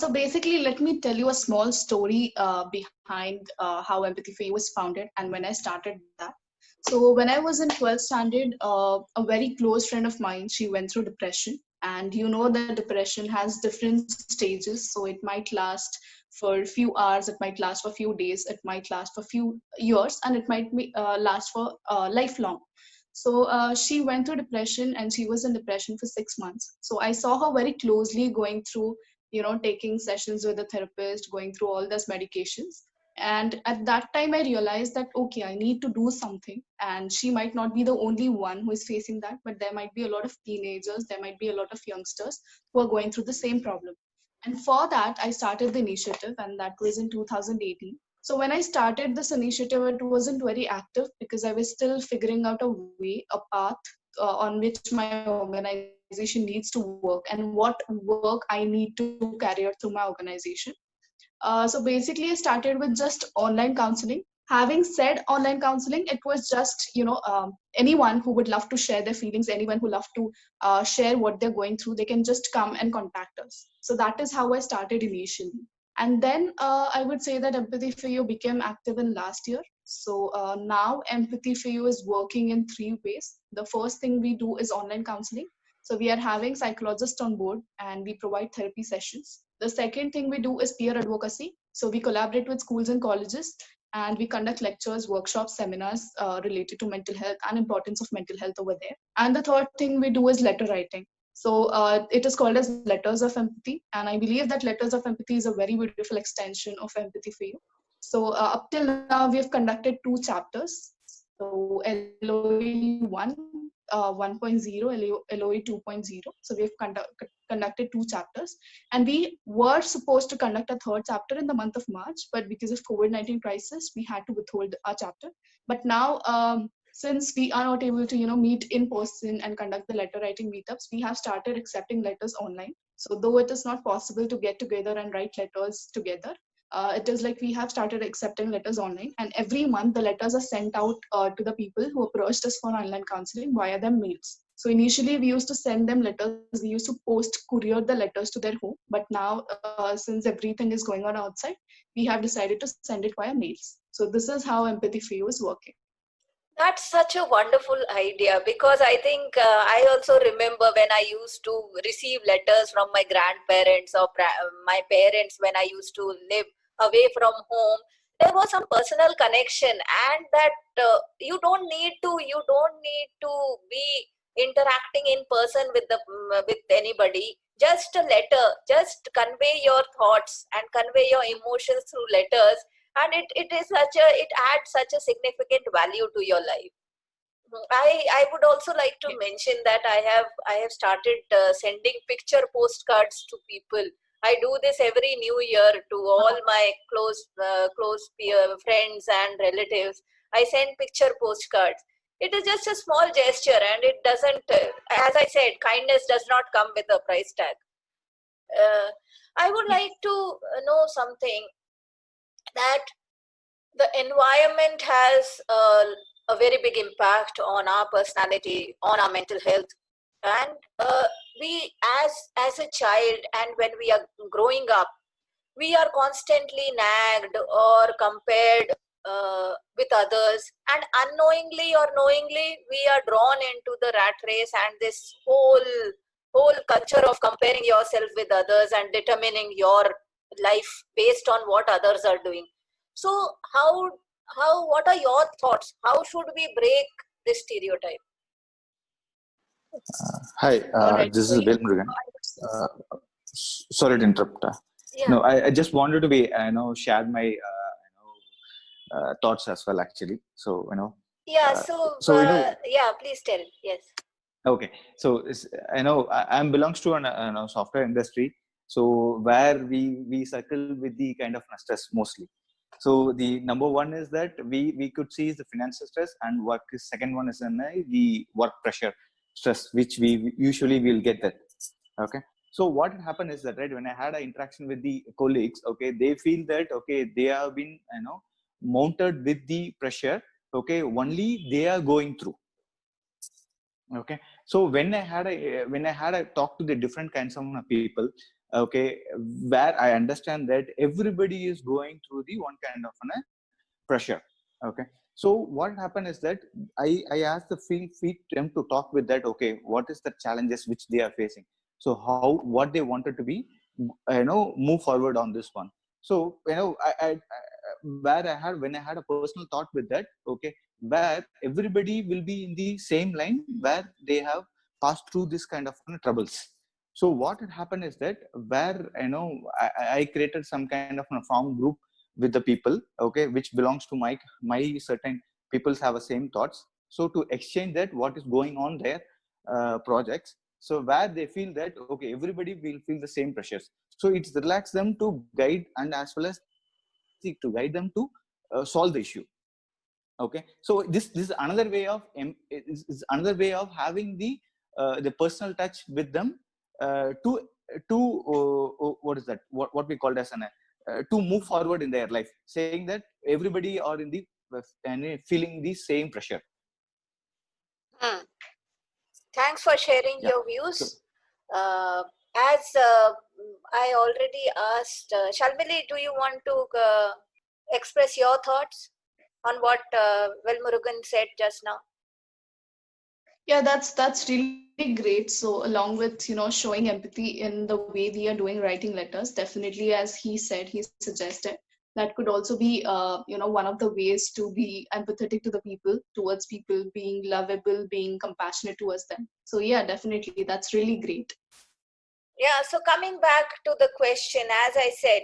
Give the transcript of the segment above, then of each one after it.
So basically, let me tell you a small story behind how Empathy for You was founded and when I started that. So when I was in 12th standard, a very close friend of mine, she went through depression. And you know that depression has different stages. So it might last for a few hours, it might last for a few days, it might last for a few years, and it might last for lifelong. So she went through depression and she was in depression for 6 months. So I saw her very closely going through, taking sessions with a therapist, going through all those medications. And at that time, I realized that, okay, I need to do something. And she might not be the only one who is facing that, but there might be a lot of teenagers, there might be a lot of youngsters who are going through the same problem. And for that, I started the initiative, and that was in 2018. So when I started this initiative, it wasn't very active because I was still figuring out a way, a path on which my organization needs to work and what work I need to carry out through my organization. So basically, I started with just online counseling. Having said online counseling, it was just, anyone who would love to share their feelings, anyone who love to share what they're going through, they can just come and contact us. So that is how I started initially. And then I would say that Empathy for You became active in last year. So now Empathy for You is working in three ways. The first thing we do is online counseling. So we are having psychologists on board and we provide therapy sessions. The second thing we do is peer advocacy. So we collaborate with schools and colleges and we conduct lectures, workshops, seminars related to mental health and importance of mental health over there. And the third thing we do is letter writing. So it is called as Letters of Empathy. And I believe that Letters of Empathy is a very beautiful extension of Empathy for You. So up till now, we have conducted two chapters. So LOE 1.0, LOE 2.0. So we have conducted two chapters. And we were supposed to conduct a third chapter in the month of March, but because of COVID-19 crisis, we had to withhold our chapter. But now, since we are not able to, meet in person and conduct the letter writing meetups, we have started accepting letters online. So though it is not possible to get together and write letters together, it is like we have started accepting letters online, and every month the letters are sent out to the people who approached us for online counseling via their mails. So initially we used to send them letters, we used to post courier the letters to their home, but now since everything is going on outside, we have decided to send it via mails. So this is how Empathy for You is working. That's such a wonderful idea, because I think I also remember when I used to receive letters from my grandparents or my parents when I used to live away from home. There was some personal connection, and that you don't need to be interacting in person with with anybody. Just a letter, just convey your thoughts and convey your emotions through letters, and it adds such a significant value to your life. I would also like to mention that I have started sending picture postcards to people. I do this every new year to all my close peer friends and relatives. I send picture postcards. It is just a small gesture, and it doesn't, as I said, kindness does not come with a price tag. uh, I would like to know something, that the environment has a very big impact on our personality, on our mental health. And we, as a child, and when we are growing up, we are constantly nagged or compared with others, and unknowingly or knowingly, we are drawn into the rat race and this whole culture of comparing yourself with others and determining your life based on what others are doing. So what are your thoughts? How should we break this stereotype? Hi, All right. this is Bill Murugan. Sorry to interrupt. Yeah. No, I just wanted to be, share my, thoughts as well, actually. So, Yeah. Yeah, please tell. Yes. okay. So, I'm belongs to an software industry. So, where we circle with the kind of stress mostly. So, the number one is that we could see is the financial stress, and work is second one is the work pressure stress, which we usually will get that. Okay. So what happened is that, right, when I had an interaction with the colleagues, okay, they feel that, okay, they have been, mounted with the pressure, okay, only they are going through. Okay. So when I had a talk to the different kinds of people, okay, where I understand that everybody is going through the one kind of pressure. Okay, so what happened is that I asked the field them to talk with that. Okay, what is the challenges which they are facing? So how, what they wanted to be, move forward on this one. So where I had, when I had a personal thought with that, okay, where everybody will be in the same line where they have passed through this kind of troubles. So what had happened is that where I created some kind of a farm group with the people, okay, which belongs to my certain peoples have the same thoughts. So to exchange that what is going on their projects, so where they feel that okay, everybody will feel the same pressures, so it's relax them to guide and as well as seek to guide them to solve the issue. Okay, so this is another way of is another way of having the personal touch with them, to what is that, what we called as an to move forward in their life, saying that everybody are in the feeling the same pressure. Hmm. Thanks for sharing Yeah. your So views. As I already asked, Shalmili, do you want to express your thoughts on what Velmurugan said just now? Yeah, that's really great. So along with showing empathy in the way we are doing writing letters, definitely as he said, he suggested that could also be one of the ways to be empathetic to the people, towards people, being lovable, being compassionate towards them. So yeah, definitely that's really great. Yeah, so coming back to the question, as I said,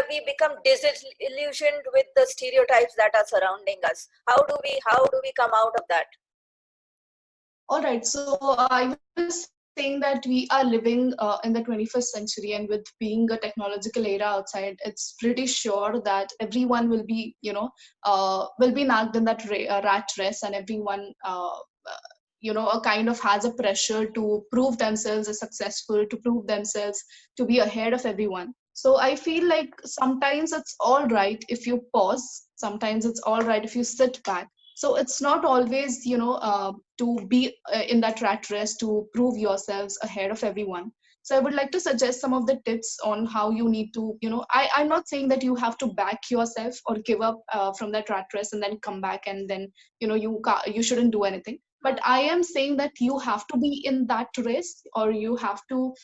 we become disillusioned with the stereotypes that are surrounding us. How do we come out of that? All right, so I was saying that we are living in the 21st century, and with being a technological era outside, it's pretty sure that everyone will be, will be nagged in that rat race, and everyone, a kind of has a pressure to prove themselves as successful, to prove themselves to be ahead of everyone. So I feel like sometimes it's all right if you pause. Sometimes it's all right if you sit back. So it's not always to be in that rat race to prove yourselves ahead of everyone. So I would like to suggest some of the tips on how you need to, I'm not saying that you have to back yourself or give up from that rat race and then come back and then you shouldn't do anything, but I am saying that you have to be in that race, or you have to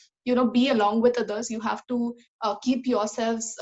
be along with others. You have to keep yourselves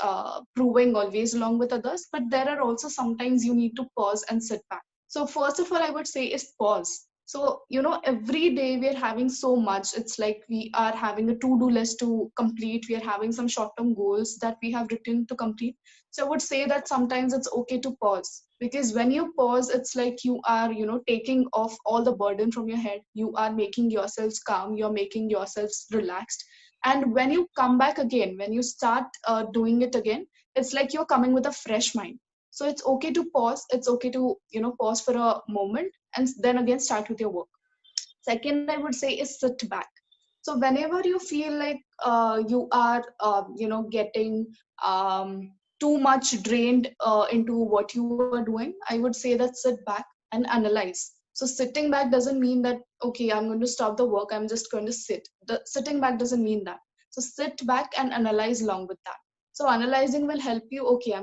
proving always along with others, but there are also sometimes you need to pause and sit back. So first of all, I would say is pause. So, every day we're having so much. It's like we are having a to-do list to complete. We are having some short-term goals that we have written to complete. So I would say that sometimes it's okay to pause, because when you pause, it's like you are, taking off all the burden from your head. You are making yourselves calm. You're making yourselves relaxed. And when you come back again, when you start doing it again, it's like you're coming with a fresh mind. So it's okay to pause. It's okay to pause for a moment and then again start with your work. Second, I would say is sit back. So whenever you feel like you are getting too much drained into what you are doing, I would say that sit back and analyze. So sitting back doesn't mean that okay, I'm going to stop the work, I'm just going to sit. The sitting back doesn't mean that. So sit back and analyze along with that. So analyzing will help you, okay,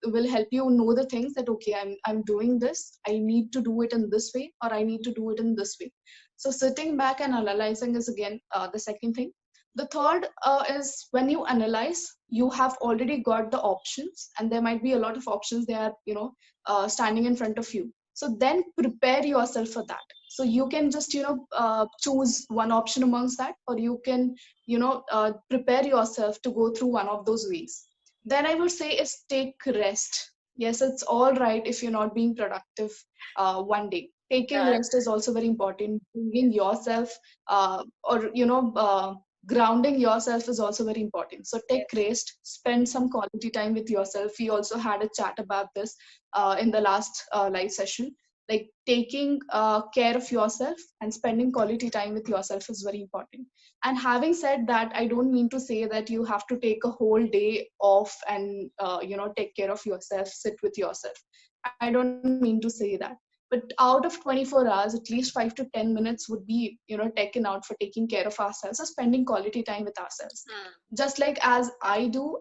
will help you know the things that okay, I'm doing this, I need to do it in this way, or I need to do it in this way. So sitting back and analyzing is again the second thing. The third is when you analyze, you have already got the options, and there might be a lot of options they are standing in front of you. So then prepare yourself for that. So you can just choose one option amongst that, or you can prepare yourself to go through one of those ways. Then I would say is take rest. Yes, it's all right if you're not being productive one day. Taking Yeah, rest is also very important. Bringing yourself or grounding yourself is also very important. So take yes. rest, spend some quality time with yourself. We also had a chat about this in the last live session. Like taking care of yourself and spending quality time with yourself is very important. And having said that, I don't mean to say that you have to take a whole day off and take care of yourself, sit with yourself. I don't mean to say that. But out of 24 hours, at least 5 to 10 minutes would be, taken out for taking care of ourselves or spending quality time with ourselves. Just like as I do,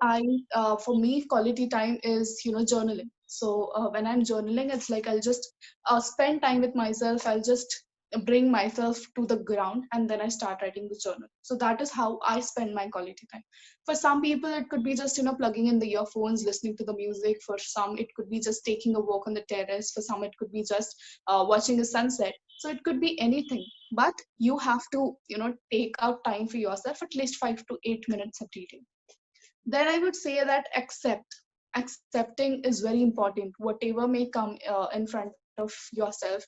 for me, quality time is, journaling. So when I'm journaling, it's like I'll just spend time with myself. I'll just bring myself to the ground and then I start writing the journal. So that is how I spend my quality time. For some people, it could be just, plugging in the earphones, listening to the music. For some, it could be just taking a walk on the terrace. For some, it could be just watching a sunset. So it could be anything, but you have to, take out time for yourself, at least 5 to 8 minutes every day. Then I would say that accepting is very important. Whatever may come in front of yourself,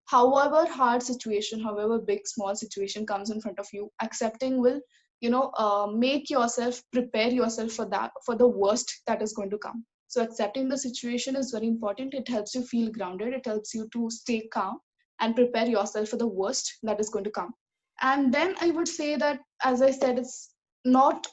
however hard situation, however big, small situation comes in front of you, accepting will, make yourself, prepare yourself for that, for the worst that is going to come. So accepting the situation is very important. It helps you feel grounded. It helps you to stay calm and prepare yourself for the worst that is going to come. And then I would say that, as I said, not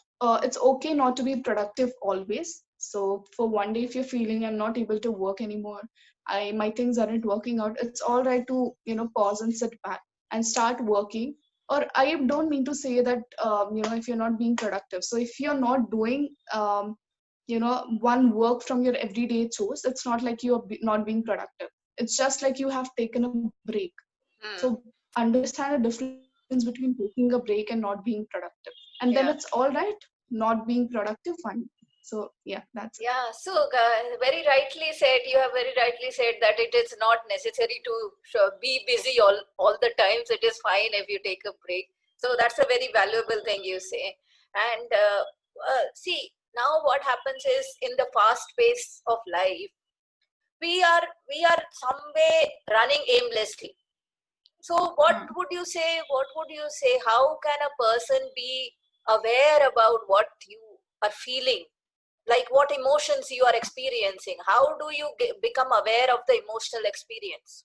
it's okay not to be productive always. So for one day, if you're feeling I'm not able to work anymore, my things aren't working out, it's all right to, pause and sit back and start working. Or I don't mean to say that, if you're not being productive. So if you're not doing, one work from your everyday chores, it's not like you're not being productive. It's just like you have taken a break. So understand the difference between taking a break and not being productive. And then it's all right not being productive, fine. So yeah, that's it. Yeah, so very rightly said. You have very rightly said that it is not necessary to be busy all the times. It is fine if you take a break. So that's a very valuable thing you say. And see, now what happens is, in the fast pace of life, we are some way running aimlessly. So what would you say? What would you say? How can a person be aware about what you are feeling? Like what emotions you are experiencing? How do you become aware of the emotional experience?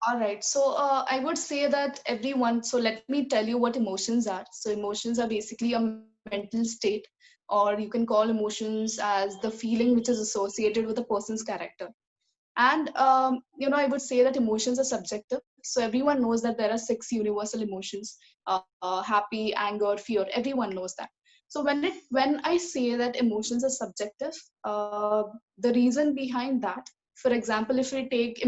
All right. So I would say that everyone, so let me tell you what emotions are. So emotions are basically a mental state, or you can call emotions as the feeling which is associated with a person's character. And I would say that emotions are subjective. So everyone knows that there are 6 universal emotions: happy, anger, fear. Everyone knows that. So when I say that emotions are subjective, the reason behind that, for example, if we take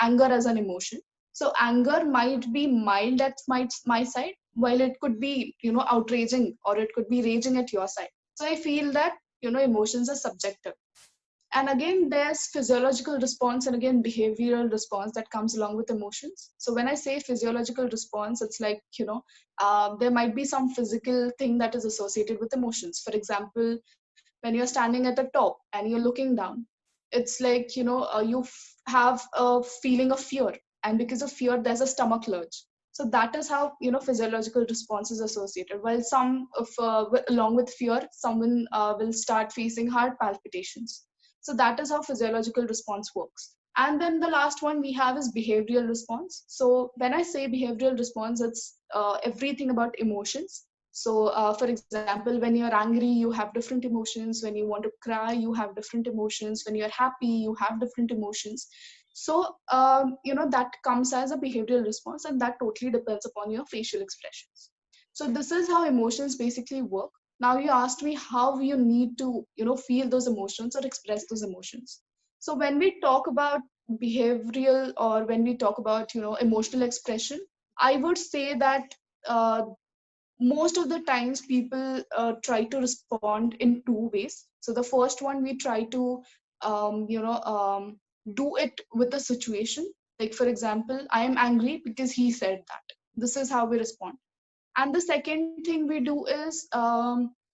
anger as an emotion, so anger might be mild at my side, while it could be, outraging, or it could be raging at your side. So I feel that, emotions are subjective. And again, there's physiological response and again behavioral response that comes along with emotions. So when I say physiological response, it's like, there might be some physical thing that is associated with emotions. For example, when you're standing at the top and you're looking down, it's like, have a feeling of fear, and because of fear there's a stomach lurch. So that is how, physiological response is associated. While along with fear, someone will start facing heart palpitations. So that is how physiological response works. And then the last one we have is behavioral response. So when I say behavioral response, it's everything about emotions. So for example, when you're angry, you have different emotions. When you want to cry, you have different emotions. When you're happy, you have different emotions. So that comes as a behavioral response, and that totally depends upon your facial expressions. So this is how emotions basically work. Now you asked me how you need to, feel those emotions or express those emotions. So when we talk about behavioral, or when we talk about, emotional expression, I would say that most of the times people try to respond in 2 ways. So the first one, we try to do it with a situation. Like for example, I am angry because he said that. This is how we respond. And the second thing we do is,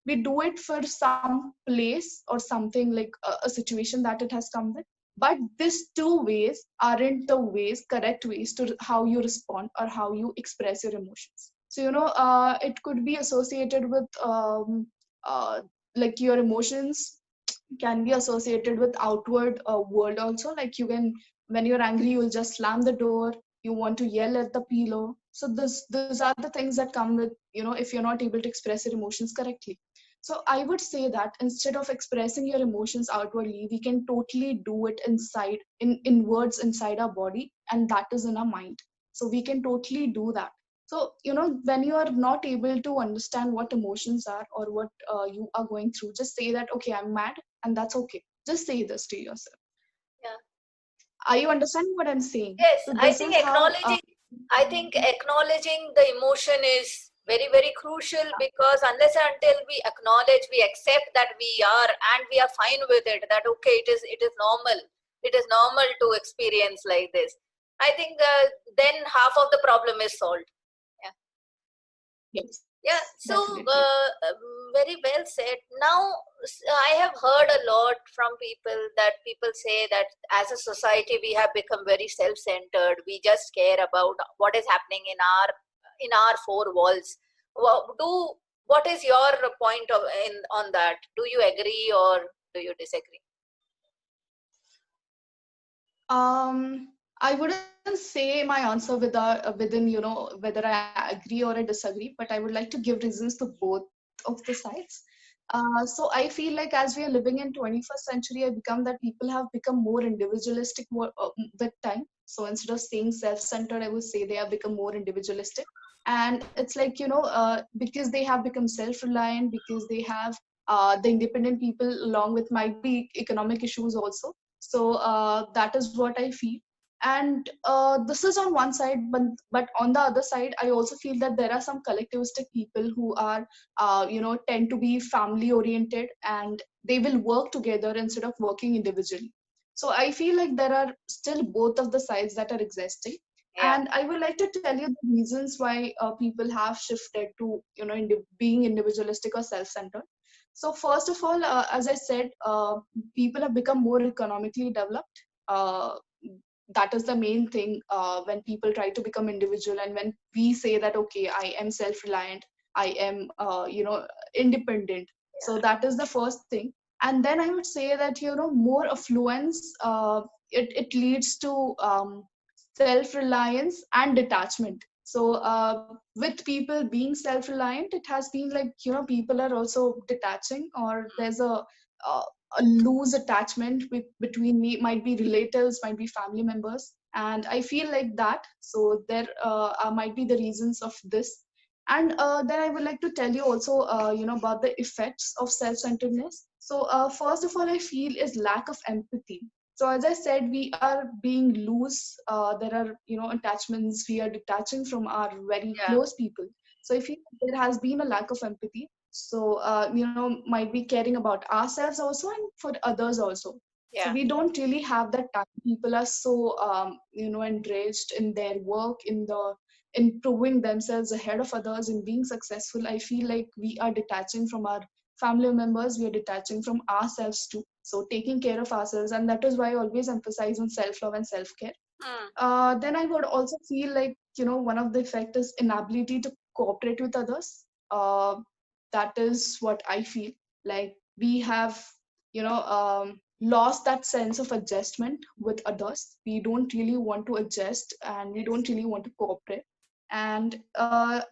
we do it for some place or something, like a situation that it has come with. But these 2 ways aren't the correct ways to how you respond or how you express your emotions. So it could be associated with like your emotions can be associated with outward world also. Like you can, when you're angry, you'll just slam the door, you want to yell at the pillow. So these are the things that come with, if you're not able to express your emotions correctly. So I would say that instead of expressing your emotions outwardly, we can totally do it inside, in words inside our body, and that is in our mind. So we can totally do that. So, when you are not able to understand what emotions are or what you are going through, just say that, okay, I'm mad, and that's okay. Just say this to yourself. Yeah. Are you understanding what I'm saying? Yes, So this is how. I think acknowledging the emotion is very, very crucial, because unless and until we acknowledge, we accept that we are, and we are fine with it, that okay, it is normal. It is normal to experience like this. I think then half of the problem is solved. Yeah. Yes, Yeah, so definitely. very well said. Now, I have heard a lot from people that people say that as a society we have become very self-centered. We just care about what is happening in our four walls. What is your point of in on that? Do you agree or do you disagree? I wouldn't say my answer within, whether I agree or I disagree, but I would like to give reasons to both of the sides. So I feel like as we are living in 21st century, I become that people have become more individualistic with time. So instead of saying self-centered, I would say they have become more individualistic. And it's like, because they have become self-reliant, because they have the independent people along with might be economic issues also. So that is what I feel. And this is on one side, but on the other side, I also feel that there are some collectivistic people who are, tend to be family oriented, and they will work together instead of working individually. So I feel like there are still both of the sides that are existing. Yeah. And I would like to tell you the reasons why people have shifted to, being individualistic or self-centered. So first of all, as I said, people have become more economically developed. That is the main thing when people try to become individual, and when we say that, okay, I am self-reliant, I am, independent. So Yeah. that is the first thing. And then I would say that, more affluence, it leads to self-reliance and detachment. So with people being self-reliant, it has been like, people are also detaching, or there's uh, a loose attachment between me, might be relatives, might be family members, and I feel like that. So there might be the reasons of this. And then I would like to tell you also, about the effects of self-centeredness. So first of all, I feel is lack of empathy. So as I said, we are being loose. There are, attachments. We are detaching from our very Yeah. close people. So I feel there has been a lack of empathy. So might be caring about ourselves also and for others also. So Yeah. we don't really have that time. People are so enraged in their work, in proving themselves ahead of others, in being successful. I feel like we are detaching from our family members, we are detaching from ourselves too. So taking care of ourselves, and that is why I always emphasize on self-love and self-care. Hmm. Then I would also feel like, one of the effect is inability to cooperate with others. That is what I feel. Like we have, lost that sense of adjustment with others. We don't really want to adjust, and we Yes. don't really want to cooperate. And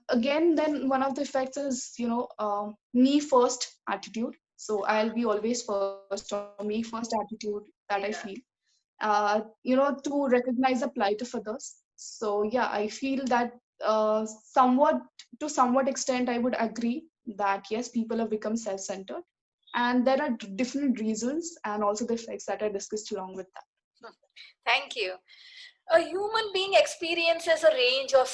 again, then one of the effects is, me first attitude. So I'll be always first, or me first attitude that I feel. Yeah. To recognize the plight of others. So yeah, I feel that somewhat, to somewhat extent, I would agree that yes, people have become self-centered, and there are different reasons and also the effects that are discussed along with that. Thank you. A human being experiences a range of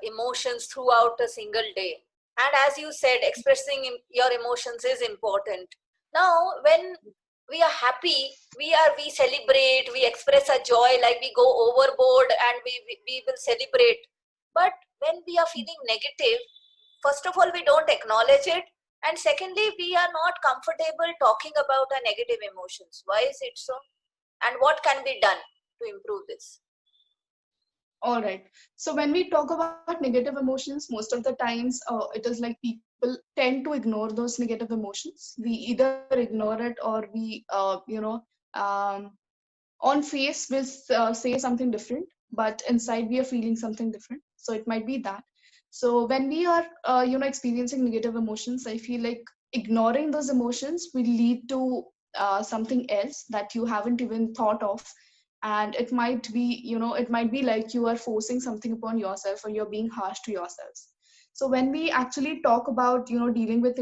emotions throughout a single day. And as you said, expressing your emotions is important. Now, when we are happy, we celebrate, we express a joy, like we go overboard and we will celebrate. But when we are feeling negative, first of all, we don't acknowledge it. And secondly, we are not comfortable talking about our negative emotions. Why is it so? And what can be done to improve this? All right. So when we talk about negative emotions, most of the times it is like people tend to ignore those negative emotions. We either ignore it, or we, um, on face will say something different, but inside we are feeling something different. So it might be that. So when we are experiencing negative emotions, I feel like ignoring those emotions will lead to something else that you haven't even thought of. And it might be, it might be like you are forcing something upon yourself, or you're being harsh to yourselves. So when we actually talk about, dealing with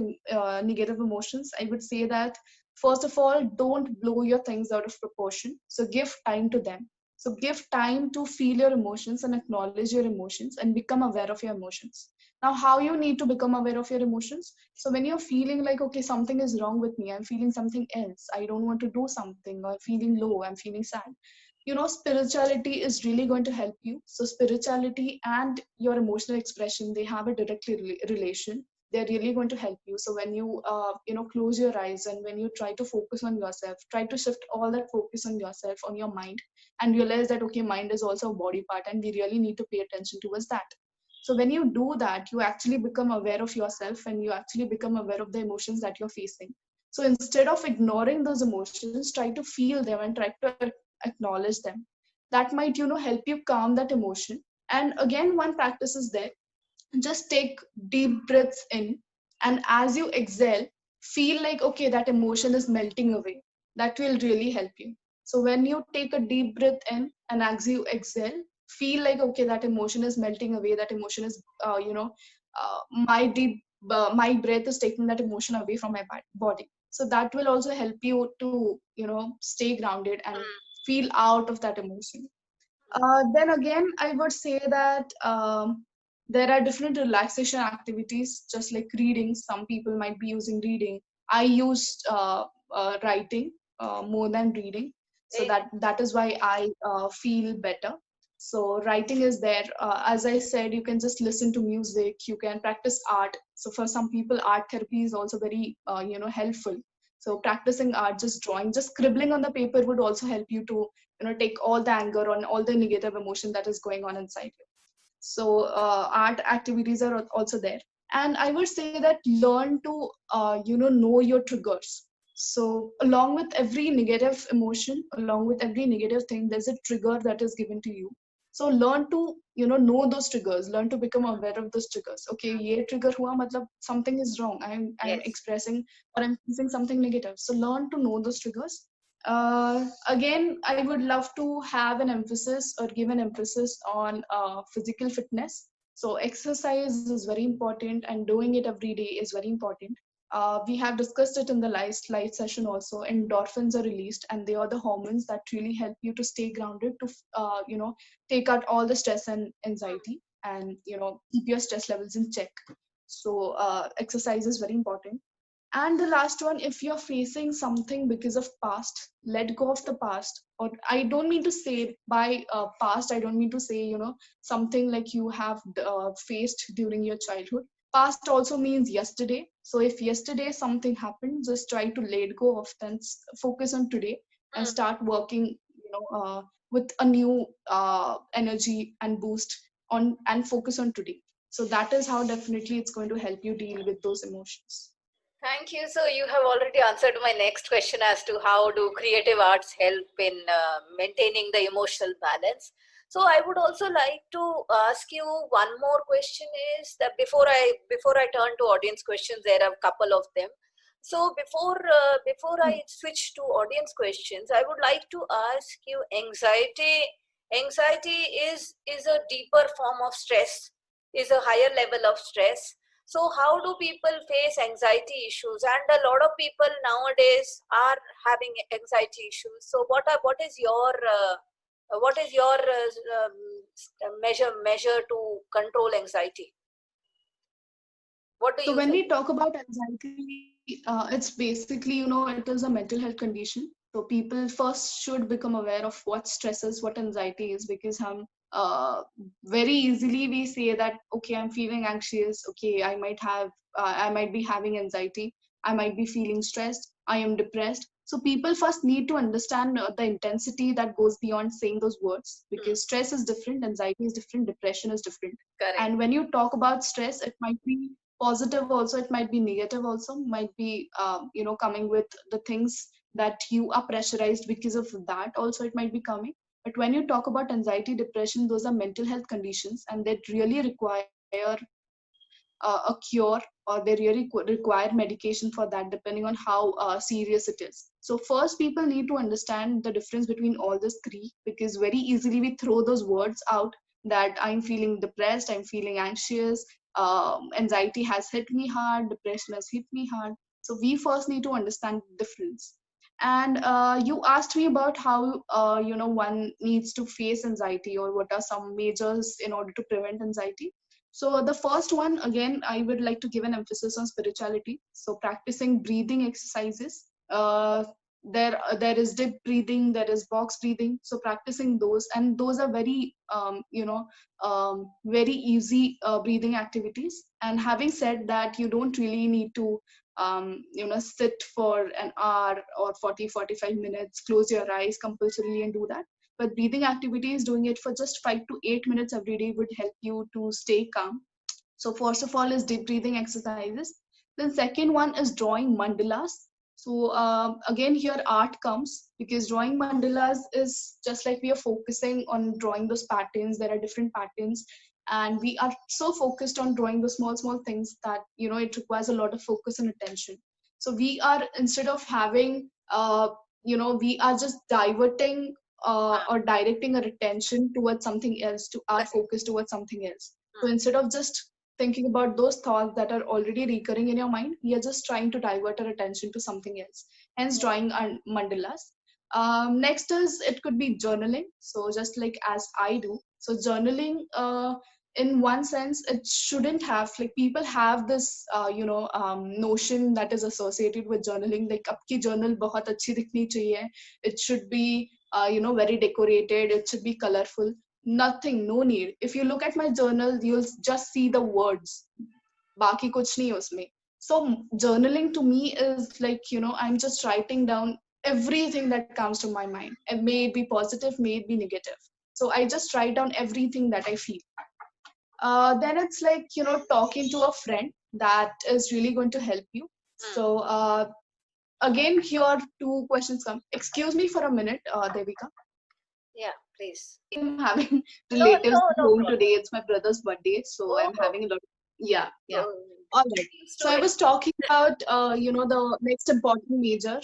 negative emotions, I would say that first of all, don't blow your things out of proportion. So give time to them. So give time to feel your emotions and acknowledge your emotions and become aware of your emotions. Now, how you need to become aware of your emotions? So when you're feeling like, okay, something is wrong with me, I'm feeling something else, I don't want to do something, or feeling low, I'm feeling sad, spirituality is really going to help you. So spirituality and your emotional expression, they have a direct relation. They're really going to help you. So when you close your eyes, and when you try to focus on yourself, try to shift all that focus on yourself, on your mind, and realize that, okay, mind is also a body part, and we really need to pay attention towards that. So when you do that, you actually become aware of yourself, and you actually become aware of the emotions that you're facing. So instead of ignoring those emotions, try to feel them and try to acknowledge them. That might, help you calm that emotion. And again, one practice is there. Just take deep breaths in, and as you exhale, feel like, okay, that emotion is melting away. That will really help you. So when you take a deep breath in, and as you exhale, feel like, okay, that emotion is melting away. That emotion is my breath is taking that emotion away from my body. So that will also help you to, stay grounded and Mm. feel out of that emotion. Then again, I would say that there are different relaxation activities, just like reading. Some people might be using reading. I used writing more than reading, so Eh, that is why I feel better. So writing is there. As I said, you can just listen to music. You can practice art. So for some people, art therapy is also very helpful. So practicing art, just drawing, just scribbling on the paper would also help you to take all the anger on all the negative emotion that is going on inside you. So art activities are also there. And I would say that learn to know your triggers. So along with every negative emotion, along with every negative thing, there's a trigger that is given to you. So learn to know those triggers, learn to become aware of those triggers. Okay, ye trigger hua matlab something is wrong, I'm yes. expressing or I'm facing something negative. So learn to know those triggers. Again, I would love to have an emphasis or give an emphasis on physical fitness. So exercise is very important, and doing it every day is very important. We have discussed it in the live session also. Endorphins are released, and they are the hormones that really help you to stay grounded, to take out all the stress and anxiety, and keep your stress levels in check. So exercise is very important. And the last one, if you're facing something because of past, let go of the past. Or I don't mean to say by past, I don't mean to say, something like you have faced during your childhood. Past also means yesterday. So if yesterday something happened, just try to let go of that, focus on today, and Mm. start working, with a new energy and boost on, and focus on today. So that is how definitely it's going to help you deal with those emotions. Thank you. So you have already answered my next question as to how do creative arts help in maintaining the emotional balance. So I would also like to ask you one more question. Is that before I turn to audience questions, there are a couple of them. So before I switch to audience questions, I would like to ask you, anxiety is a deeper form of stress, is a higher level of stress. So how do people face anxiety issues? And a lot of people nowadays are having anxiety issues. So what is your measure to control anxiety? What do So you when suggest? we talk about anxiety, it's basically, it is a mental health condition. So people first should become aware of what stresses, what anxiety is, because uh, very easily we say that, okay, I'm feeling anxious. Okay, I might be having anxiety. I might be feeling stressed. I am depressed. So people first need to understand the intensity that goes beyond saying those words, Hmm, because stress is different, anxiety is different, depression is different. correct. And when you talk about stress, it might be positive also, it might be negative also, might be coming with the things that you are pressurized because of that also, it might be coming. But when you talk about anxiety, depression, those are mental health conditions, and that really require a cure, or they really require medication for that, depending on how serious it is. So first, people need to understand the difference between all these three, because very easily we throw those words out that I'm feeling depressed, I'm feeling anxious, anxiety has hit me hard, depression has hit me hard. So we first need to understand the difference. And you asked me about how one needs to face anxiety, or what are some measures in order to prevent anxiety. So the first one, again, I would like to give an emphasis on spirituality. So practicing breathing exercises. There is deep breathing, there is box breathing. So practicing those, and those are very very easy breathing activities. And having said that, you don't really need to sit for an hour or 40-45 minutes, close your eyes compulsorily and do that. But breathing activities, doing it for just 5 to 8 minutes every day would help you to stay calm. So first of all is deep breathing exercises. Then second one is drawing mandalas. So again, here art comes, because drawing mandalas is just like we are focusing on drawing those patterns. There are different patterns, and we are so focused on drawing the small things that it requires a lot of focus and attention. So we are, instead of having we are just diverting or directing our attention towards something else, to our focus towards something else. So instead of just thinking about those thoughts that are already recurring in your mind, we are just trying to divert our attention to something else, hence drawing mandalas. Next is, it could be journaling. So just like as I do, so journaling, in one sense, it shouldn't have, like, people have this notion that is associated with journaling, like apki journal bahut achhi dikhni chahiye, it should be very decorated, it should be colorful. Nothing, no need. If you look at my journal, you'll just see the words, baki kuch nahi hai usme. So journaling to me is like, I'm just writing down everything that comes to my mind, and may it be positive, may it be negative. So I just write down everything that I feel. Then it's like, talking to a friend, that is really going to help you. So again, here two questions come. Excuse me for a minute, Devika. Yeah, please. I'm having No, relatives no, at no home problem. today. It's my brother's birthday, so I'm Oh, having a lot. Yeah, yeah. oh, All right. So I student. was talking about, the next important major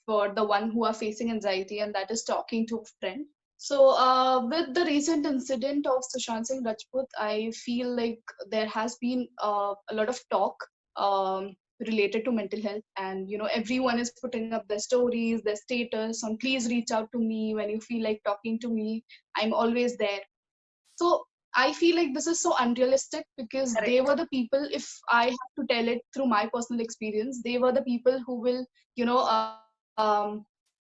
for the one who are facing anxiety, and that is talking to a friend. So with the recent incident of Sushant Singh Rajput, I feel like there has been a lot of talk related to mental health, and everyone is putting up their stories, their status on, please reach out to me when you feel like talking to me, I'm always there. So I feel like this is so unrealistic, because they Correct. were the people, if I have to tell it through my personal experience, they were the people who will you know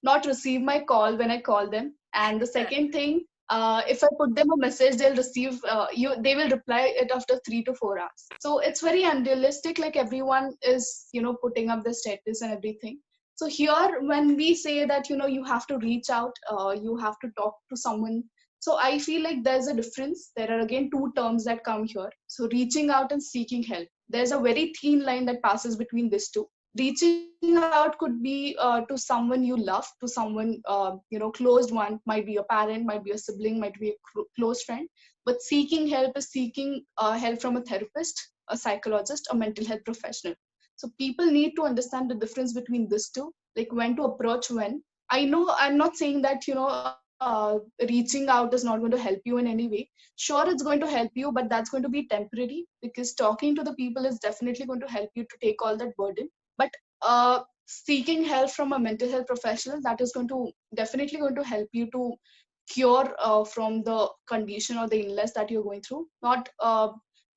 not receive my call when I call them. And the second thing, if I put them a message, they'll receive they will reply it after 3 to 4 hours. So it's very unrealistic, like everyone is putting up the status and everything. So here, when we say that you have to reach out, you have to talk to someone, so I feel like there's a difference. There are again two terms that come here. So reaching out and seeking help, there's a very thin line that passes between these two. Reaching out could be to someone you love, to someone closed one, might be a parent, might be a sibling, might be a close friend. But seeking help is seeking help from a therapist, a psychologist, a mental health professional. So people need to understand the difference between these two, like when to approach when. I know I'm not saying that reaching out is not going to help you in any way. Sure, it's going to help you, but that's going to be temporary, because talking to the people is definitely going to help you to take all that burden. But seeking help from a mental health professional, that is going to definitely going to help you to cure from the condition or the illness that you're going through. Not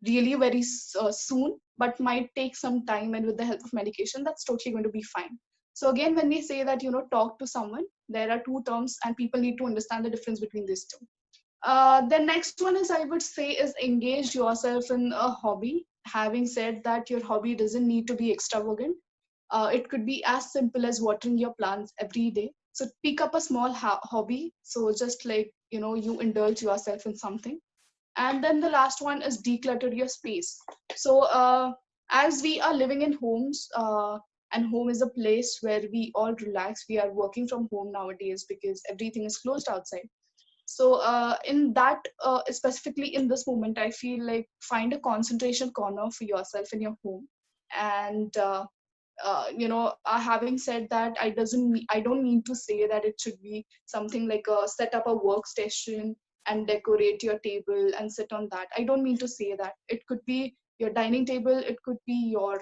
really very soon, but might take some time, and with the help of medication, that's totally going to be fine. So again, when we say that talk to someone, there are two terms, and people need to understand the difference between these two. The next one is, I would say, is engage yourself in a hobby. Having said that, your hobby doesn't need to be extravagant. It could be as simple as watering your plants every day. So pick up a small hobby. So just like you indulge yourself in something. And then the last one is declutter your space. So as we are living in homes, and home is a place where we all relax. We are working from home nowadays because everything is closed outside. So in that, specifically in this moment, I feel like find a concentration corner for yourself in your home. And having said that, I don't mean to say that it should be something like set up a workstation and decorate your table and sit on that. I don't mean to say that. It could be your dining table, it could be your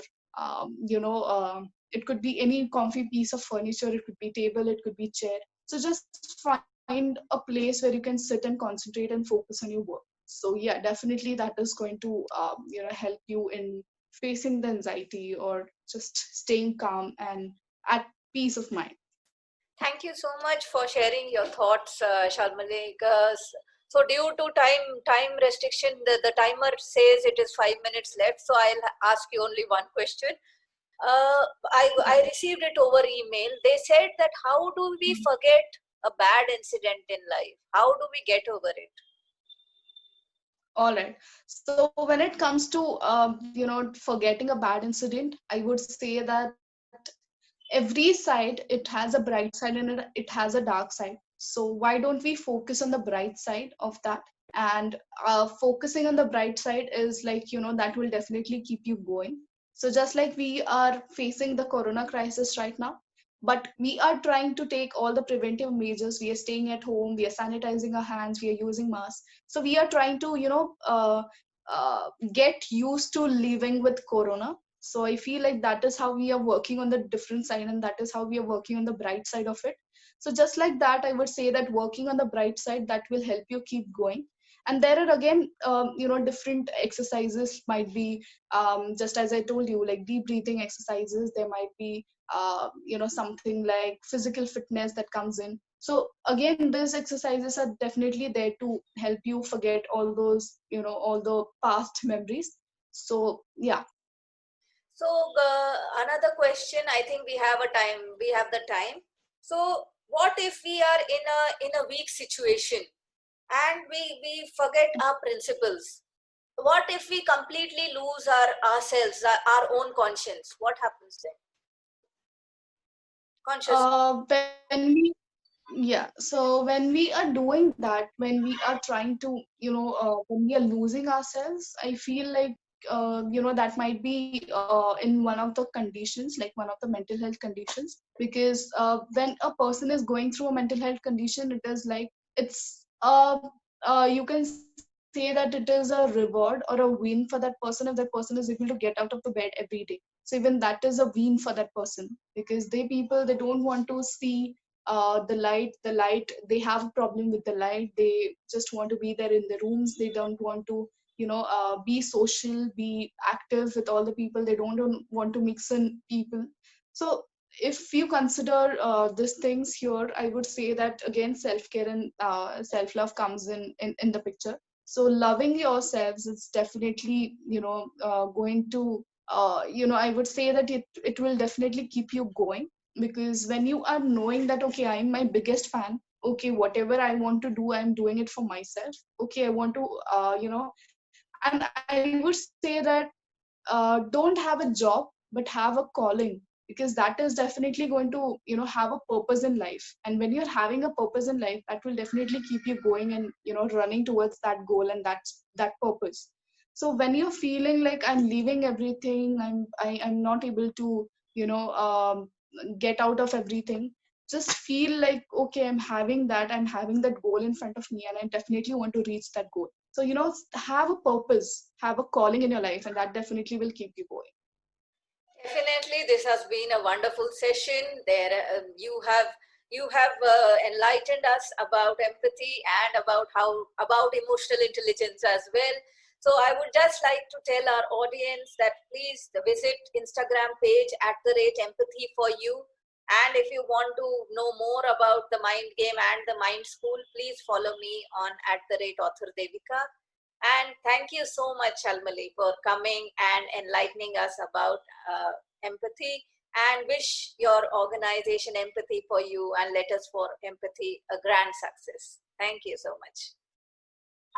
it could be any comfy piece of furniture, it could be table, it could be chair. So just find a place where you can sit and concentrate and focus on your work. So yeah, definitely that is going to help you in facing the anxiety or just staying calm and at peace of mind. Thank you so much for sharing your thoughts, Sharmali. So due to time restriction, the timer says it is 5 minutes left. So I'll ask you only one question. I received it over email. They said that how do we forget a bad incident in life? How do we get over it? All right. So when it comes to forgetting a bad incident, I would say that every side it has a bright side and it has a dark side. So why don't we focus on the bright side of that? And focusing on the bright side is like, that will definitely keep you going. So just like we are facing the corona crisis right now, but we are trying to take all the preventive measures. We are staying at home, we are sanitizing our hands, we are using masks. So we are trying to get used to living with corona. So I feel like that is how we are working on the different side, and that is how we are working on the bright side of it. So just like that, I would say that working on the bright side, that will help you keep going. And there are again different exercises might be, just as I told you, like deep breathing exercises. There might be something like physical fitness that comes in. So again, these exercises are definitely there to help you forget all those, all the past memories. So yeah. So another question. I think we have a time. We have the time. So what if we are in a weak situation and we forget our principles? What if we completely lose ourselves, our own conscience? What happens then? Conscious. When we Yeah, so when we are doing that, when we are trying to, when we are losing ourselves, I feel like, that might be in one of the conditions, like one of the mental health conditions. Because when a person is going through a mental health condition, it is like, it's, you can say that it is a reward or a win for that person if that person is able to get out of the bed every day. So even that is a win for that person, because they don't want to see the light. They have a problem with the light. They just want to be there in the rooms. They don't want to be social, be active with all the people. They don't want to mix in people. So if you consider these things here, I would say that again, self-care and self-love comes in the picture. So loving yourselves is definitely going to I would say that it will definitely keep you going. Because when you are knowing that, okay, I'm my biggest fan, okay, whatever I want to do, I'm doing it for myself. Okay, I want to and I would say that don't have a job, but have a calling. Because that is definitely going to have a purpose in life. And when you're having a purpose in life, that will definitely keep you going and running towards that goal and that purpose. So when you're feeling like I'm leaving everything, I'm not able to get out of everything, just feel like, okay, I'm having that goal in front of me, and I definitely want to reach that goal. So have a purpose, have a calling in your life, and that definitely will keep you going. Definitely, this has been a wonderful session. There, you have enlightened us about empathy and about emotional intelligence as well. So I would just like to tell our audience that please visit Instagram page @empathy for you. And if you want to know more about the Mind Game and the Mind School, please follow me on @author Devika. And thank you so much, Shalmali, for coming and enlightening us about empathy. And wish your organization Empathy for You and Letters for Empathy a grand success. Thank you so much.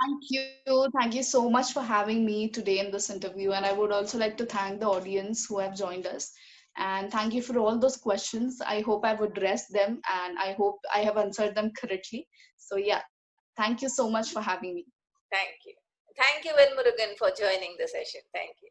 Thank you. Thank you so much for having me today in this interview. And I would also like to thank the audience who have joined us. And thank you for all those questions. I hope I've addressed them, and I hope I have answered them correctly. So, yeah, thank you. Thank you so much for having me. Thank you. Thank you, Velmurugan, for joining the session. Thank you.